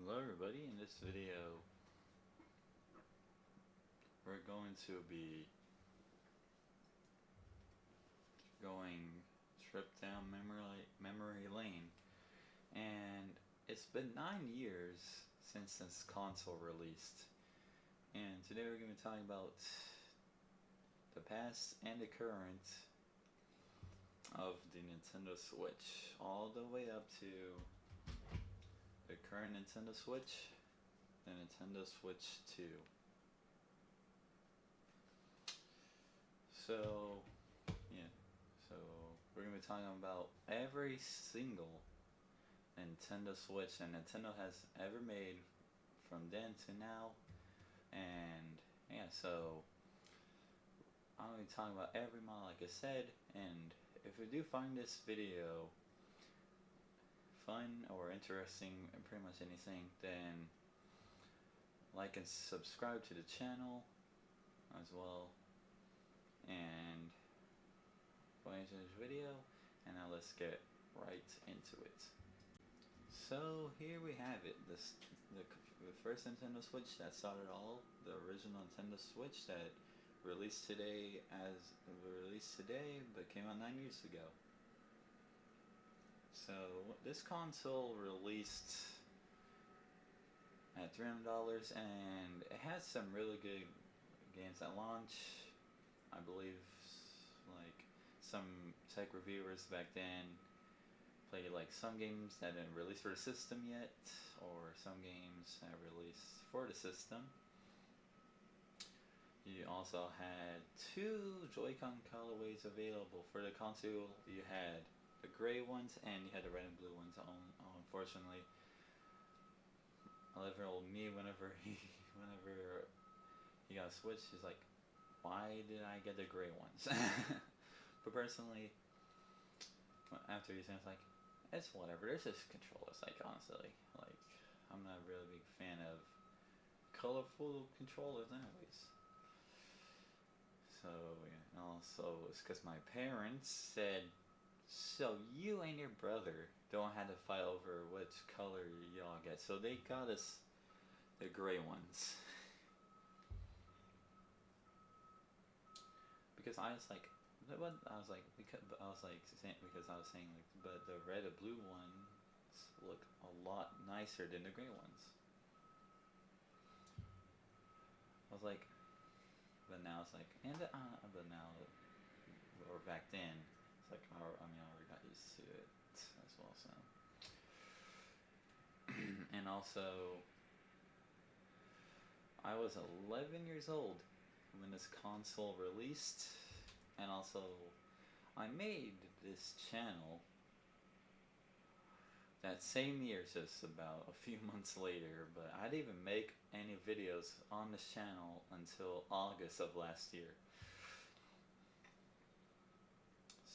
Hello everybody, in this video we're going to be going trip down memory lane, and it's been 9 years since this console released, and today we're going to be talking about the past and the current of the Nintendo Switch, all the way up to the current Nintendo Switch, the Nintendo Switch 2. So, yeah, so we're gonna be talking about every single Nintendo Switch that Nintendo has ever made from then to now, and yeah, so I'm gonna be talking about every model, like I said. And if you do find this video fun or interesting, and pretty much anything, then like and subscribe to the channel as well. And go into this video, and now let's get right into it. So here we have it. The first Nintendo Switch that started all, the original Nintendo Switch that released today but came out 9 years ago. So this console released at $300, and it has some really good games at launch. I believe like some tech reviewers back then played like some games that didn't release for the system yet, or some games that released for the system. You also had two Joy-Con colorways available for the console. You had the gray ones and you had the red and blue ones. Unfortunately, 11-year-old me, whenever he got a Switch, he's like, why did I get the gray ones? But personally, after he's it's like, it's whatever. There's just controllers. Like honestly, like I'm not a really big fan of colorful controllers, anyways. So yeah, and also it's because my parents said, so you and your brother don't have to fight over which color y'all get. So they got us the gray ones. Because I was like, what? I was like, because I was saying like, but the red and blue ones look a lot nicer than the gray ones. I was like, but now it's like, but now, or back then, it's like, I already got used to it as well. So, and also, I was 11 years old when this console released, and also, I made this channel that same year, just about a few months later, but I didn't even make any videos on this channel until August of last year.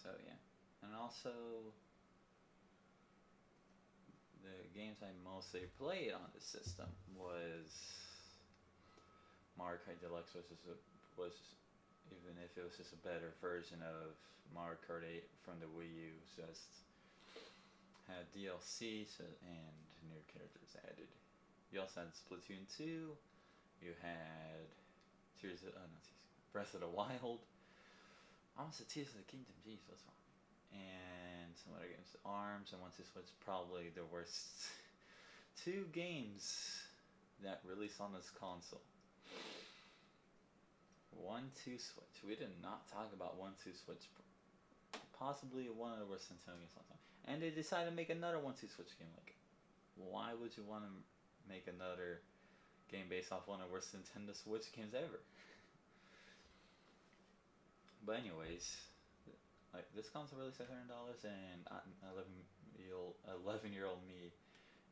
So yeah, and also the games I mostly played on the system was Mario Kart Deluxe, was even if it was just a better version of Mario Kart 8 from the Wii U, just had DLC and new characters added. You also had Splatoon 2. You had Breath of the Wild. I almost said Tears of the Kingdom. Jeez, what's wrong? And some other games, ARMS, and One Two Switch. Probably the worst two games that released on this console. 1-2 Switch. We did not talk about 1-2 Switch. Possibly one of the worst Nintendo games of all time. And they decided to make another 1-2 Switch game. Like, why would you want to make another game based off one of the worst Nintendo Switch games ever? But anyways, like this console released at $100, and 11-year-old me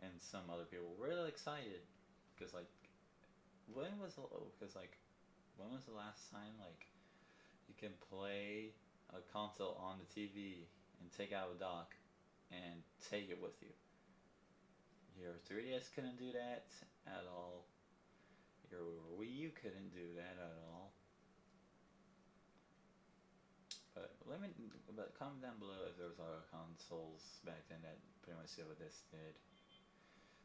and some other people were really excited because like when was the last time like you can play a console on the TV and take out a dock and take it with you? Your 3DS couldn't do that at all. Your Wii U couldn't do that at all. But comment down below if there was other consoles back then that pretty much did what this did.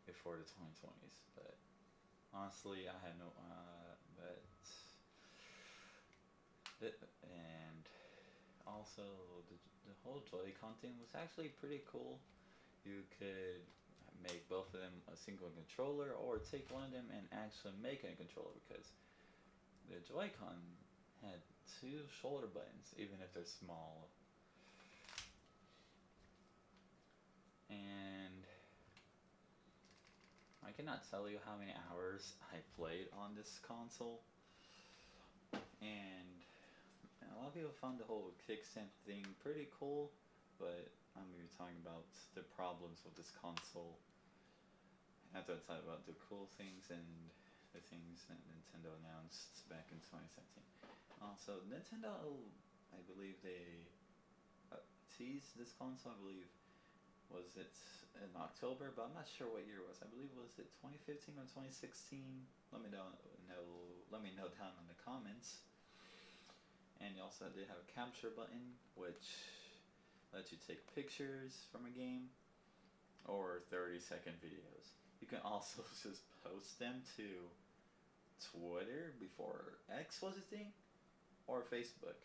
before the 2020s. But honestly, I had no. And also the whole Joy-Con thing was actually pretty cool. You could make both of them a single controller, or take one of them and actually make a controller, because the Joy-Con had two shoulder buttons, even if they're small. And I cannot tell you how many hours I played on this console. And a lot of people found the whole kickstand thing pretty cool, but I'm going to be talking about the problems with this console. After I talk about the cool things and the things that Nintendo announced back in 2017. Also, Nintendo, I believe they teased this console. I believe was it in October, but I'm not sure what year it was. I believe was it 2015 or 2016. Let me know. Let me know down in the comments. And you also did have a capture button, which lets you take pictures from a game or 30-second videos. You can also just post them to Twitter before X was a thing, or Facebook.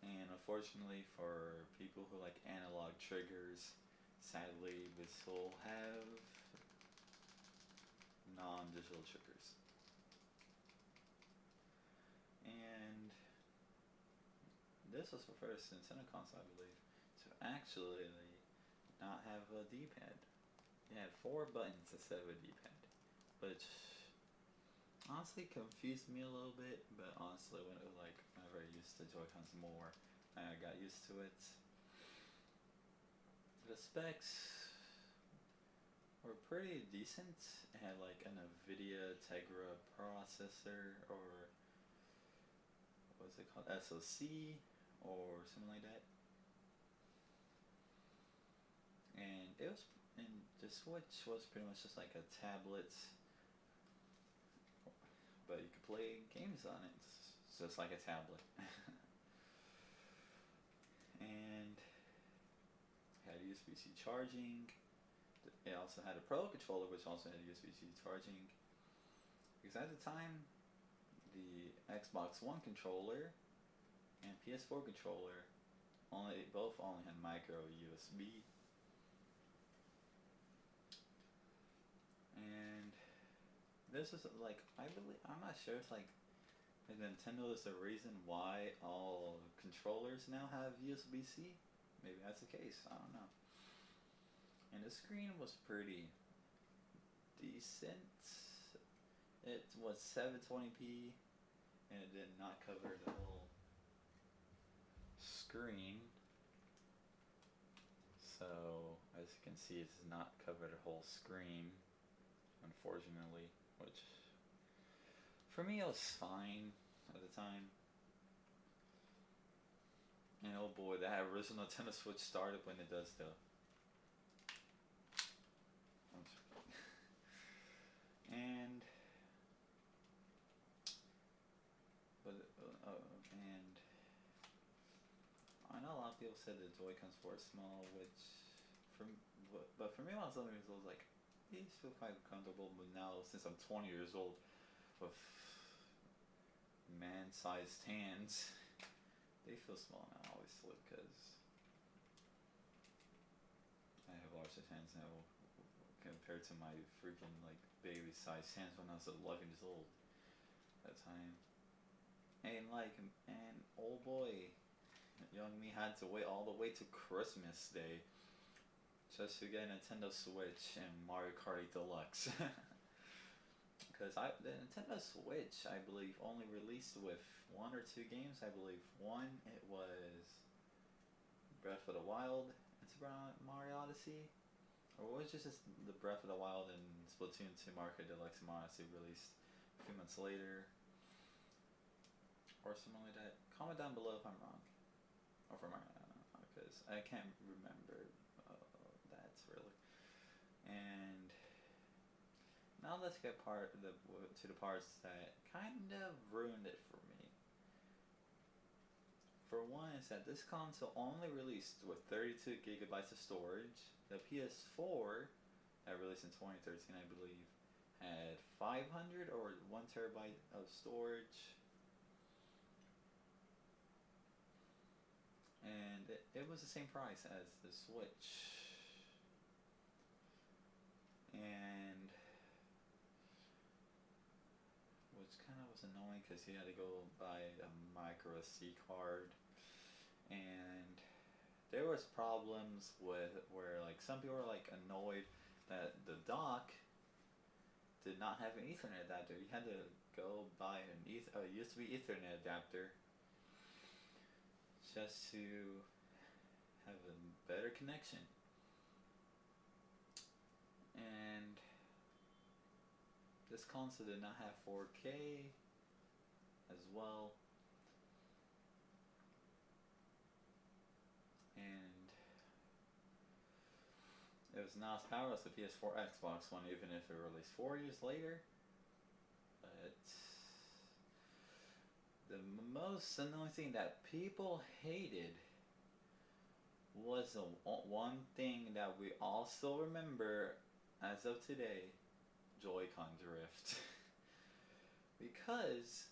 And unfortunately for people who like analog triggers, sadly this will have non-digital triggers. And this was the first Nintendo console, I believe, to actually not have a D-pad. It had 4 buttons instead of a D-pad, which honestly confused me a little bit. But honestly, whenever I used the Joy-Cons more, I got used to it. The specs were pretty decent. It had like a NVIDIA Tegra processor, or what's it called, SoC, or something like that. And the Switch was pretty much just like a tablet, but you could play games on it. It's just like a tablet. And it had USB-C charging. It also had a Pro controller, which also had USB-C charging. Because at the time, the Xbox One controller and PS4 controller both only had micro USB. And this is like, I'm not sure if like Nintendo is the reason why all controllers now have USB-C. Maybe that's the case. I don't know. And the screen was pretty decent. It was 720p, and it did not cover the whole screen. So, as you can see, it does not cover the whole screen, unfortunately, which for me it was fine at the time. And oh boy, that original Nintendo Switch started when it does the. and and I know a lot of people said the Joy-Cons were small, which but for me, when I was 11 years old, like, these feel quite comfortable. But now, since I'm 20 years old, with man-sized hands, they feel small now, obviously, because I have larger hands now compared to my freaking like baby-sized hands when I was 11 years old at that time. And oh boy, young me had to wait all the way to Christmas Day just to get a Nintendo Switch and Mario Kart Deluxe. Because the Nintendo Switch, I believe, only released with 1 or 2 games. I believe one, it was Breath of the Wild and Super Mario Odyssey, or was it just the Breath of the Wild and Splatoon 2 Mario Kart Deluxe and Mario Odyssey released a few months later, or something like that. Comment down below if I'm wrong, or if I'm right, because I can't remember that really. And now let's get to the parts that kind of ruined it for me. for one, is that this console only released with 32 gigabytes of storage. The PS4, that released in 2013, I believe, had 500 or 1 terabyte of storage. And it was the same price as the Switch. And which kind of was annoying because you had to go buy a micro SD card, and there was problems with where like some people were like annoyed that the dock did not have an Ethernet adapter. You had to go buy a USB Ethernet adapter just to have a better connection. And this console did not have 4K as well. And it was not as powerful as the PS4 Xbox One, even if it released 4 years later. But the most annoying thing that people hated was the one thing that we all still remember as of today: Joy-Con drift. Because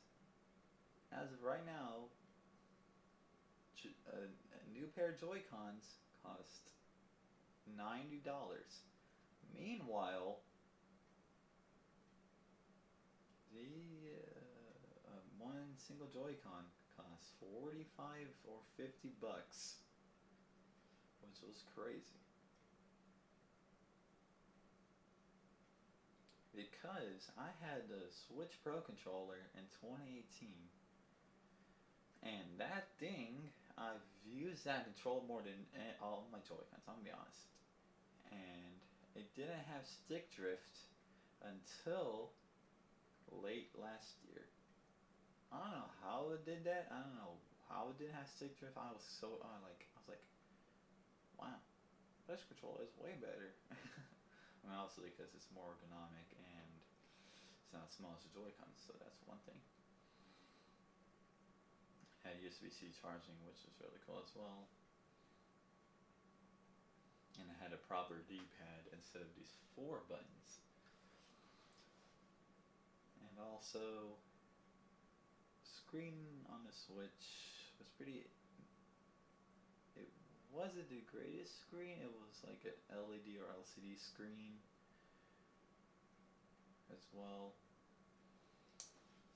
as of right now, a new pair of Joy-Cons cost $90. Meanwhile, the one single Joy-Con costs 45 or $50, which was crazy. Because I had the Switch Pro controller in 2018, and that thing, I've used that controller more than all my Joy-Cons, I'm gonna be honest. And it didn't have stick drift until late last year. I don't know how it did that. I don't know how it didn't have stick drift. I was so I was like, wow, this controller is way better. I mean, obviously because it's more ergonomic and it's not as small as the Joy-Cons, so that's one thing. Had USB-C charging, which is really cool as well. And it had a proper D-pad instead of these 4 buttons. And also, screen on the Switch was pretty. It wasn't the greatest screen. It was like an LED or LCD screen as well.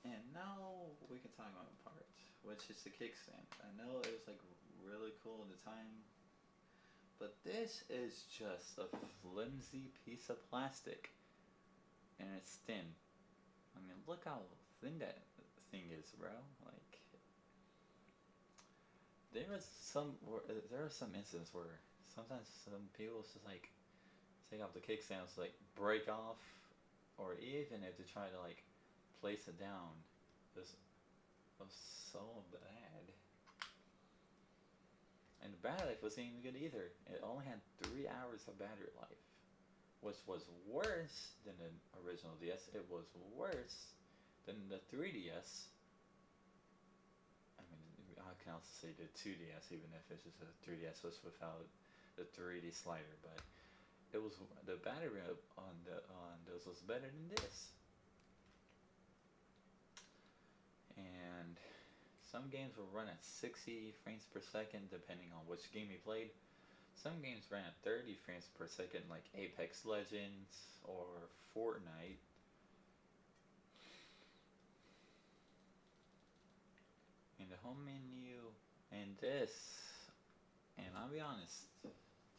And now we can talk about the part, which is the kickstand. I know it was like really cool at the time, but this is just a flimsy piece of plastic, and it's thin. I mean, look how thin that thing is, bro. Like, there are some instances where sometimes some people just like take off the kickstands, like break off, or even if they try to like place it down, just was so bad. And the battery life wasn't even good either. It only had 3 hours of battery life, which was worse than the original DS. It was worse than the 3DS. I mean, I can also say the 2DS, even if it's just a 3DS was without the 3D slider. But it was the battery on those was better than this. And some games will run at 60 frames per second depending on which game you played. Some games ran at 30 frames per second, like Apex Legends or Fortnite. In the home menu, and I'll be honest,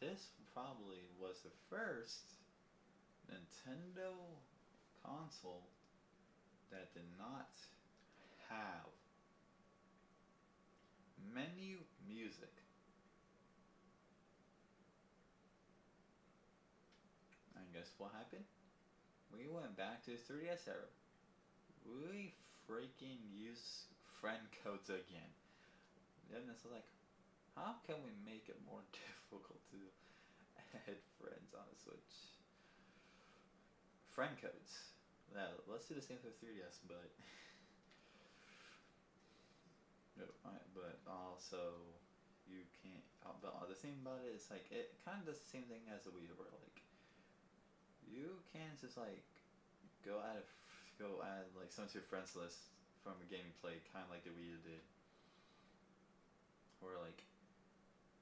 this probably was the first Nintendo console that did not have menu music. And guess what happened? We went back to the 3DS era. We freaking used friend codes again. And it's like, how can we make it more difficult to add friends on a Switch? Friend codes. Now, let's do the same for 3DS, but but also you can't. But the thing about it is like it kind of does the same thing as the Wii, where like you can't just like go add go add like some to your friends list from a game you played, kind of like the Wii did, or like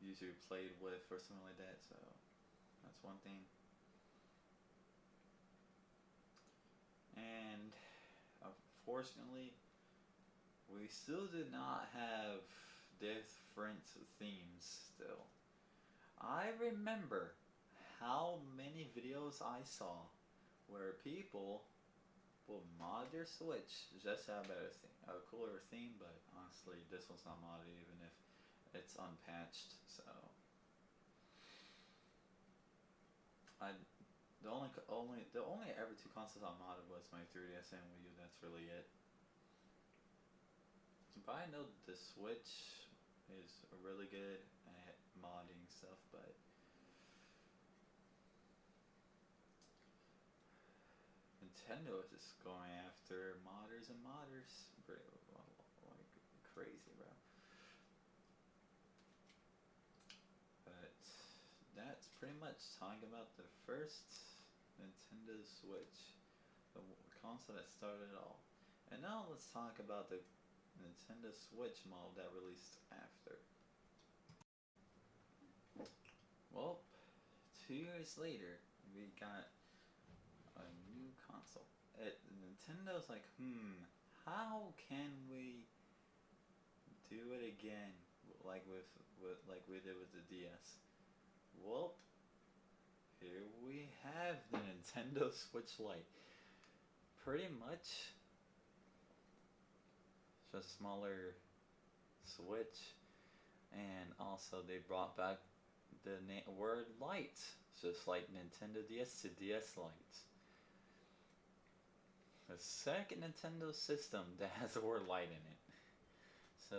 user you played with or something like that. So that's one thing. And unfortunately, we still did not have different themes still. I remember how many videos I saw where people will mod their Switch just to have a cooler theme, but honestly, this one's not modded even if it's unpatched. So I the only ever two consoles I modded was my 3DS and Wii U. That's really it. But I know the Switch is really good at modding stuff, but Nintendo is just going after modders and modders, like crazy, bro. But that's pretty much talking about the first Nintendo Switch, the console that started it all. And now let's talk about the Nintendo Switch model that released after. Well, 2 years later, we got a new console. Nintendo's like, how can we do it again, like we did with the DS? Well, here we have the Nintendo Switch Lite. Pretty much just a smaller Switch, and also they brought back the word Lite, just like Nintendo DS to DS Lite. The second Nintendo system that has the word Lite in it. So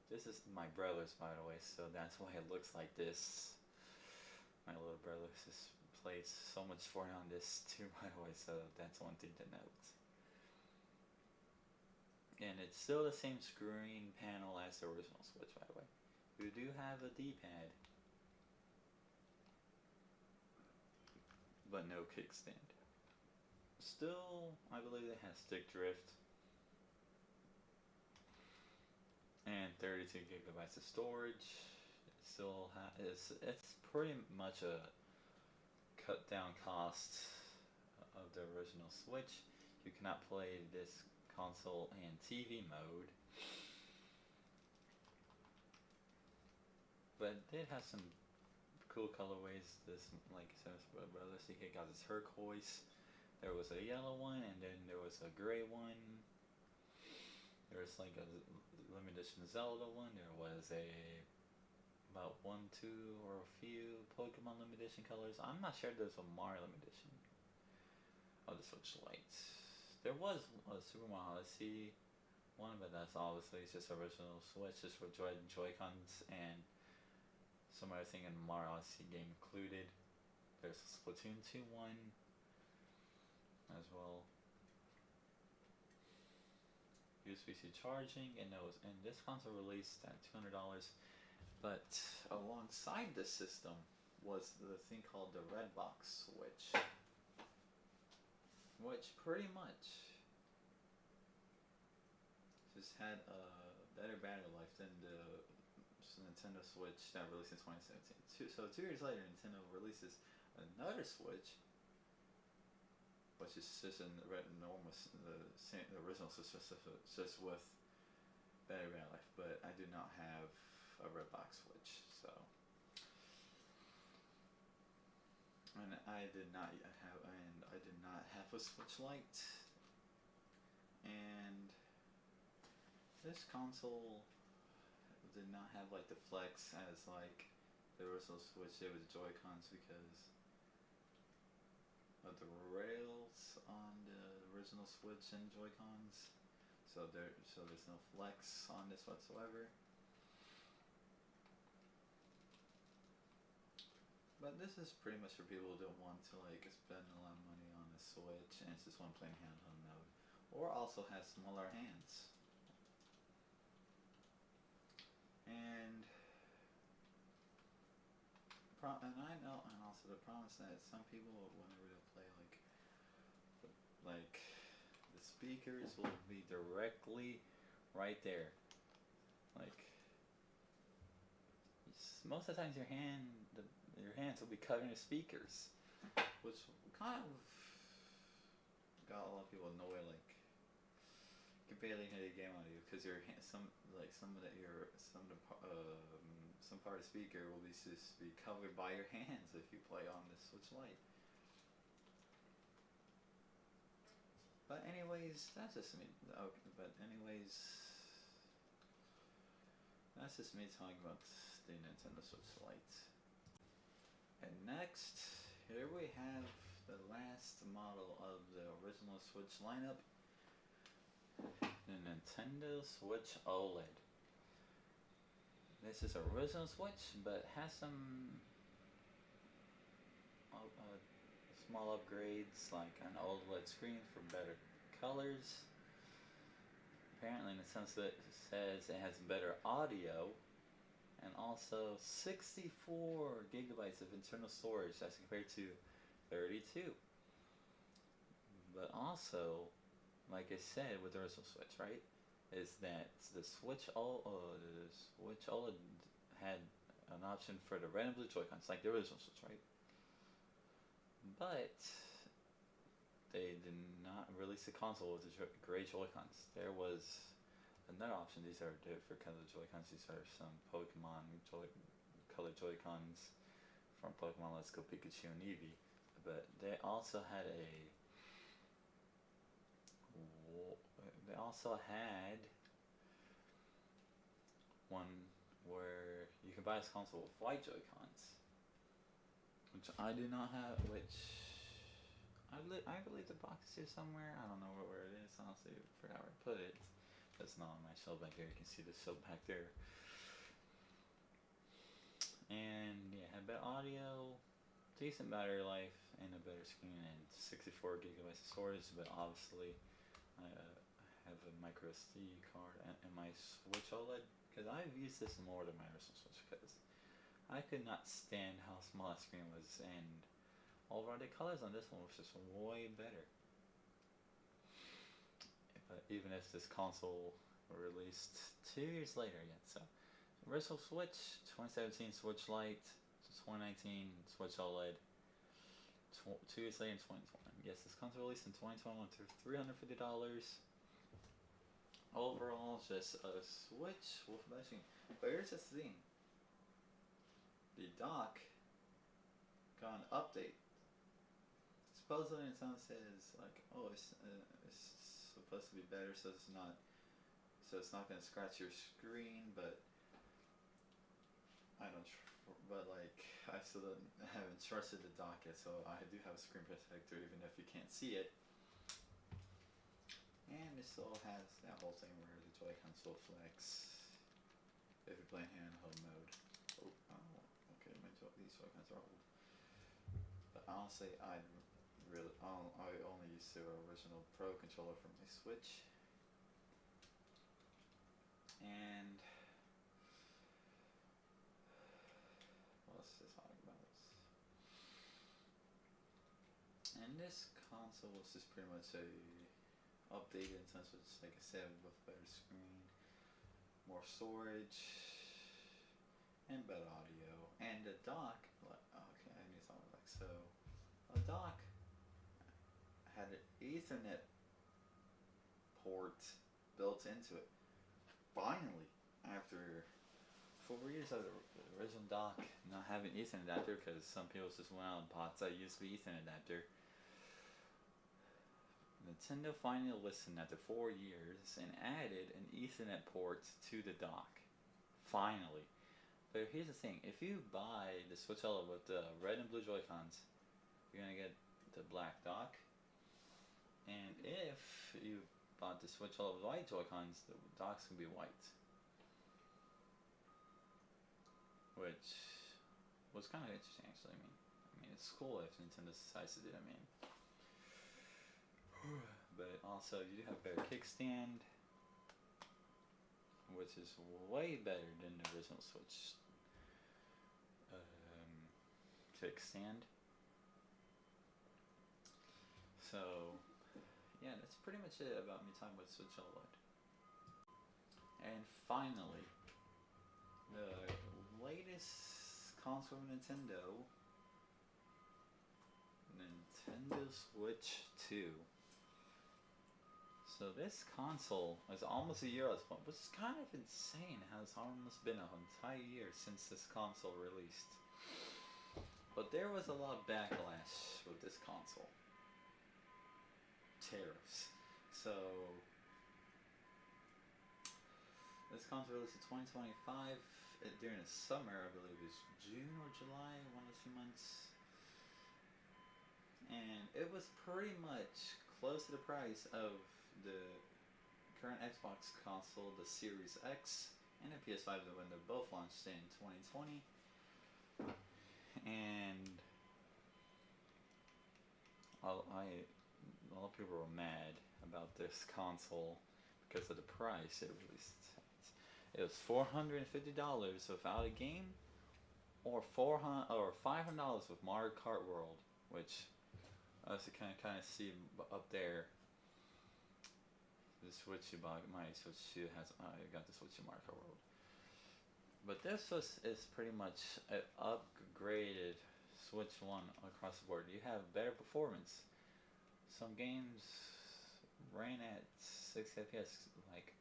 this is my brother's, by the way, so that's why it looks like this. My little brother just plays so much Fortnite on this too, by the way, so that's one thing to note. And it's still the same screen panel as the original Switch, by the way. You do have a D-pad, but no kickstand. Still, I believe it has stick drift. And 32 gigabytes of storage. It's pretty much a cut down cost of the original Switch. You cannot play this console in TV mode, but it did have some cool colorways. This, like I said, Brother CK got this turquoise. There was a yellow one, and then there was a gray one. There was like a limited edition Zelda one. There was about one, two, or a few Pokemon limited edition colors. I'm not sure there's a Mario limited edition of the Switch Lite. There was a Super Mario Odyssey one, but that's obviously just original Switch, just with Joy-Cons and some other thing in Mario Odyssey game included. There's a Splatoon 2 one as well. USB-C charging, and this console released at $200. But alongside this system was the thing called the Red Box Switch, which pretty much just had a better battery life than the Nintendo Switch that released in 2017. So 2 years later, Nintendo releases another Switch, which is just an enormous, the original Switch, just with better battery life. But I do not have a Red Box Switch, so. And I did not have a Switch Lite, and this console did not have like the flex as like the original Switch did with the Joy-Cons, because of the rails on the original Switch and Joy-Cons. So there's no flex on this whatsoever. But this is pretty much for people who don't want to like spend a lot of money on a Switch and just want to play handheld mode, or also has smaller hands. And and I know, and also the problem is that some people, whenever they play like the speakers will be directly right there. Like most of the times, your hands will be covering the speakers, which kind of got a lot of people annoyed. Like you can barely hear the game audio because your hand, some part of the speaker will be just be covered by your hands if you play on the Switch Lite. But anyways, that's just me. Okay, but anyways, that's just me talking about the Nintendo Switch Lite. And next, here we have the last model of the original Switch lineup, the Nintendo Switch OLED. This is original Switch, but has some small upgrades like an OLED screen for better colors. Apparently, the sunset says it has better audio and also 64 gigabytes of internal storage as compared to 32. But also, like I said with the original Switch, right, is that the Switch OLED had an option for the red and blue Joy-Cons, like the original Switch, right? But they did not release a console with the gray Joy-Cons. There was another option. These are different color Joy-Cons. These are some Pokemon color Joy-Cons from Pokemon Let's Go Pikachu and Eevee. But they also had one where you can buy this console with white Joy-Cons, which I do not have. Which I believe the box is here somewhere. I don't know where it is. Honestly, I forgot where I put it. That's not on my shelf back there. You can see the shelf back there. And yeah, had better audio, decent battery life, and a better screen, and 64 gigabytes of storage. But obviously, I have a micro SD card in my Switch OLED because I've used this more than my original Switch because I could not stand how small that screen was, and overall the colors on this one was just way better. But even if this console released 2 years later, yeah, so original Switch, 2017 Switch Lite, 2019 Switch OLED, 2 years later in 2020. Yes, this console released in 2021 for $350. Overall, just a Switch with matching. But here's the thing: the dock got an update. Supposedly, it says like, oh, it's supposed to be better, so it's not gonna scratch your screen. But I don't. But like, I still haven't trusted the dock yet, so I do have a screen protector, even if you can't see it. And it still has that whole thing where the Joy-Cons will flex if you're playing handheld mode. Okay, these Joy-Cons are old. But honestly, I only use the original Pro controller for my Switch. And what else is talking about? And this console was just pretty much updated in terms of, like I said, with better screen, more storage, and better audio. And the dock, okay, I need to talk about so a dock had an Ethernet port built into it. Finally, after 4 years of the original dock not having Ethernet adapter, because some people just went out and bought a USB Ethernet adapter, Nintendo finally listened after 4 years and added an Ethernet port to the dock. Finally. But here's the thing: if you buy the Switch OLED with the red and blue Joy-Cons, you're gonna get the black dock. And if you bought the Switch OLED with white Joy-Cons, the dock's gonna be white. Which was kind of interesting, actually. I mean, it's cool if Nintendo decides to do it. But also, you do have a better kickstand, which is way better than the original Switch um, kickstand. So yeah, that's pretty much it about me talking about Switch OLED. And finally, the latest console of Nintendo, Nintendo Switch 2. So this console is almost a year at this point, which is kind of insane how it's almost been an entire year since this console released. But there was a lot of backlash with this console. Tariffs. So this console released in 2025 during the summer, I believe it was June or July, one of the 2 months. And it was pretty much close to the price of the current Xbox console, the Series X, and the PS5 when they both launched in 2020. And a lot of people were mad about this console because of the price it released. It was $450 without a game, or $500 with Mario Kart World, which as you can kind of see up there. The Switch you bought, my Switch 2 has, I got the Switch in Mario Kart World. But this is pretty much an upgraded Switch 1 across the board. You have better performance. Some games ran at 60 FPS, like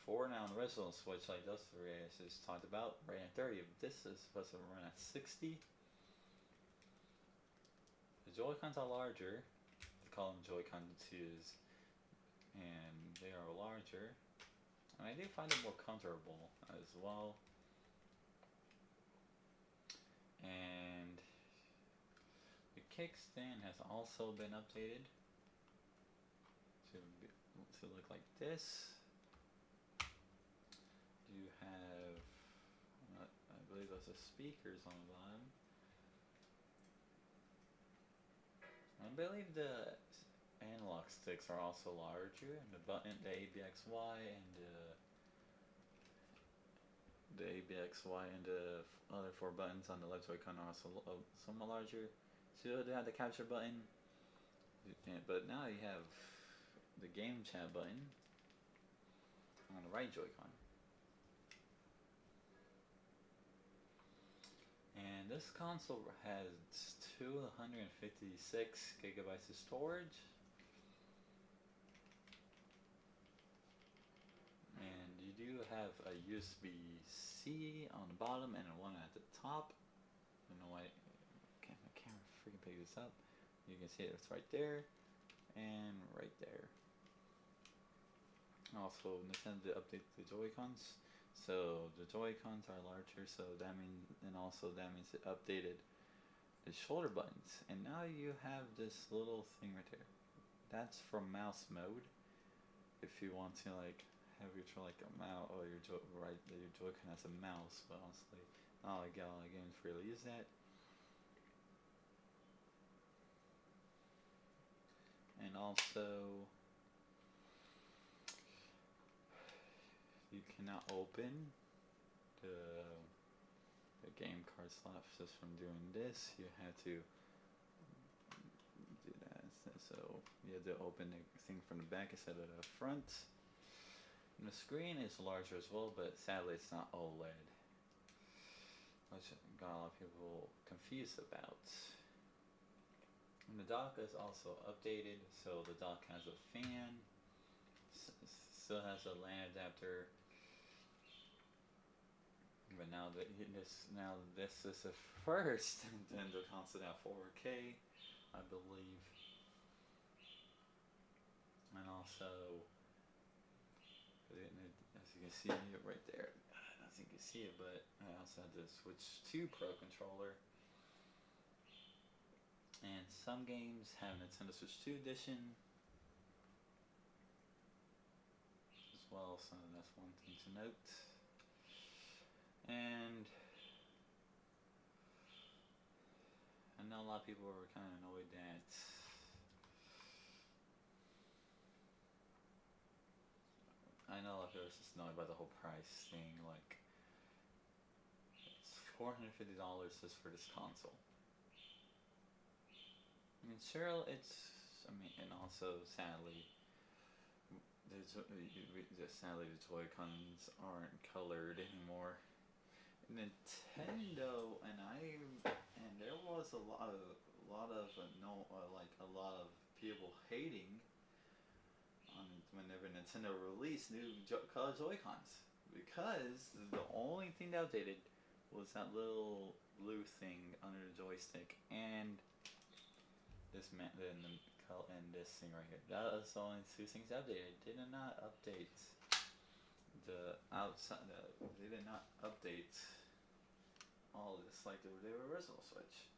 4 now on the original Switch, like those three I just talked about, ran at 30. This is supposed to run at 60. The Joy-Cons are larger. They call them Joy-Con 2s. And they are larger. And I do find them more comfortable as well. And the kickstand has also been updated to look like this. You have, I believe those are speakers on the bottom. I believe the analog sticks are also larger, and the button, the ABXY and the ABXY and the other 4 buttons on the left Joy-Con are also somewhat larger. So they have the capture button, but now you have the game chat button on the right Joy-Con. And this console has 256 gigabytes of storage. And you do have a USB-C on the bottom and one at the top. I don't know why my camera freaking picked this up. You can see it's right there and right there. Also, Nintendo updated the Joy-Cons. So the Joy-Cons are larger, so that means it updated the shoulder buttons. And now you have this little thing right there. That's for mouse mode. If you want to like have your like a mouse or your Joy-Con has a mouse, but honestly, not like a lot of games really use that. And also, you cannot open the game card slot just from doing this. You have to do that. So you have to open the thing from the back instead of the front. And the screen is larger as well, but sadly it's not OLED, which got a lot of people confused about. And the dock is also updated, so the dock has a fan, still has a LAN adapter. But now this is the first Nintendo console to have 4K, I believe. And also, as you can see it right there, I don't think you can see it, but I also had the Switch 2 Pro controller. And some games have Nintendo Switch 2 edition as well, so that's one thing to note. And I know a lot of people were kind of annoyed that I know if it was just annoyed by the whole price thing. Like, it's $450 just for this console. I mean, sure, it's. I mean, and also sadly, sadly the Joy-Cons aren't colored anymore. Nintendo and there was a lot of no like a lot of people hating on whenever Nintendo released new color Joy-Cons because the only thing that updated was that little blue thing under the joystick and this and this thing right here. That was the only two things updated. They did not update the outside. They did not update all this like the original Switch,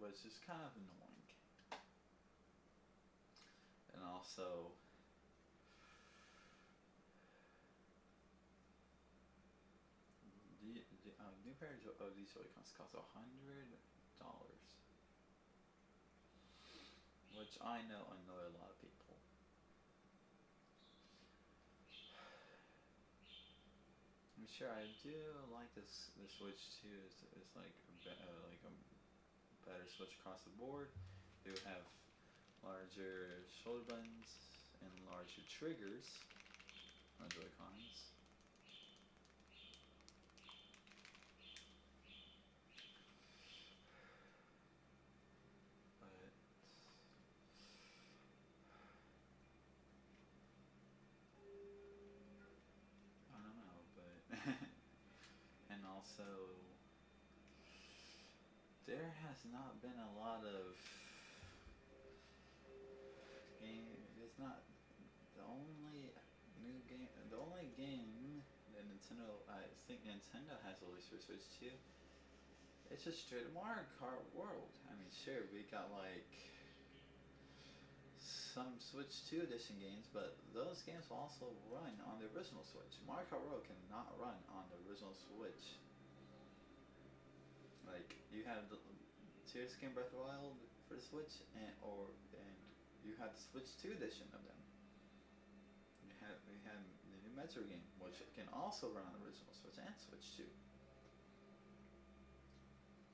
which is kind of annoying. And also, the new pair of these Joy-Cons cost $100, which I know annoy a lot of people. I'm sure I do like this. The Switch 2 is like a better Switch across the board. They would have larger shoulder buttons and larger triggers on Joy-Cons. But I don't know, but and also there has not been a lot of game. It's not the only new game. The only game that Nintendo, I think Nintendo has released for Switch 2. It's just straight Mario Kart World. I mean, sure, we got like some Switch 2 edition games, but those games will also run on the original Switch. Mario Kart World cannot run on the original Switch. Like, you have the Tears Game Breath of the Wild for the Switch, and you have the Switch 2 edition of them. We had the new Metro game, which can also run on the original Switch and Switch 2.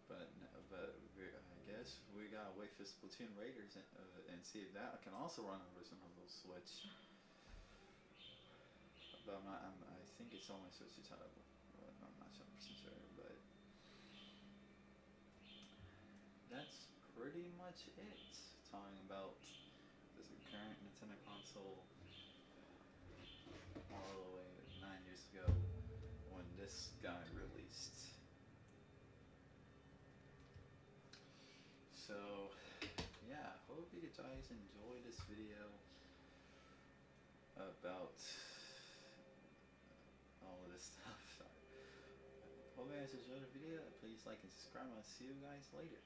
But I guess we gotta wait for Splatoon Raiders and see if that can also run on the original Switch. But I think it's only Switch 2 title. I'm not 100% sure, but that's pretty much it. Talking about this current Nintendo console all the way 9 years ago when this got released. So, yeah, hope you guys enjoyed this video about all of this stuff. Hope you guys enjoyed the video. Please like and subscribe. I'll see you guys later.